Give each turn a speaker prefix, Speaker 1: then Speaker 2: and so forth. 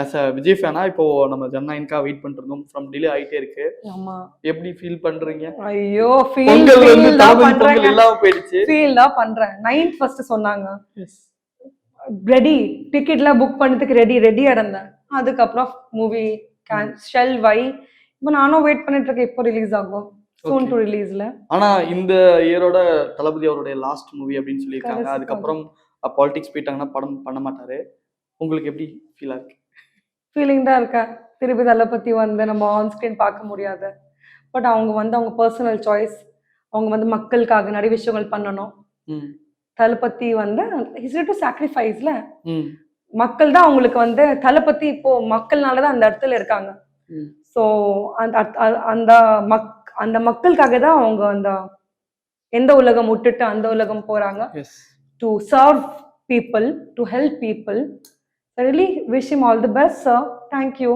Speaker 1: As a Vijay ஃபேனா இப்போ நம்ம ஜனநாயகா வெயிட் பண்ணிட்டு இருந்தோம். ஃப்ரம் டிலே ஆயிட்டே இருக்கு.
Speaker 2: ஆமா.
Speaker 1: எப்படி ஃபீல் பண்றீங்க?
Speaker 2: ஐயோ
Speaker 1: பொங்கல் வந்து தளபதி பொங்கல் இல்லாம போயிடுச்சு.
Speaker 2: ஃபீல் தான் பண்றேன். 9th ஃபர்ஸ்ட் சொன்னாங்க.
Speaker 1: எஸ்.
Speaker 2: ரெடி டிக்கெட்லாம் புக் பண்ணதுக்கு ரெடியா இருந்தேன். அதுக்கப்புறம் மூவி ஷெல் வை இப்போ நானும் வெயிட் பண்ணிட்டு இருக்கேன். இப்போ ரிலீஸ் ஆகும். சூன் டு ரிலீஸ்ல.
Speaker 1: ஆனா இந்த இயரோட தளபதி அவருடைய லாஸ்ட் மூவி அப்படின்னு சொல்லியிருக்காங்க. அதுக்கப்புறம் பாலிடிக்ஸ் போயிட்டாங்கன்னா படம் பண்ண மாட்டாரு. உங்களுக்கு எப்படி ஃபீலா இருக்கு?
Speaker 2: ஃபீலிங் தான் இருக்கேன். திருப்பி தளபதி வந்து நம்ம ஆன் ஸ்கிரீன் பார்க்க முடியாது. பட் அவங்க வந்து அவங்க பர்சனல் சாய்ஸ். அவங்க வந்து மக்களுக்காக நிறைய விஷயங்கள் பண்ணணும். தளபதி வந்து இஸ் டு சாக்ரிஃபைஸ்ல மக்கள் தான் அவங்களுக்கு வந்து தளபதி இப்போ மக்கள்னால தான் அந்த இடத்துல இருக்காங்க. ஸோ அந்த மக்களுக்காக தான் அவங்க அந்த எந்த உலகம் விட்டுட்டு அந்த உலகம் போறாங்க. To serve people, to help people. I really wish him all the best, sir. Thank you.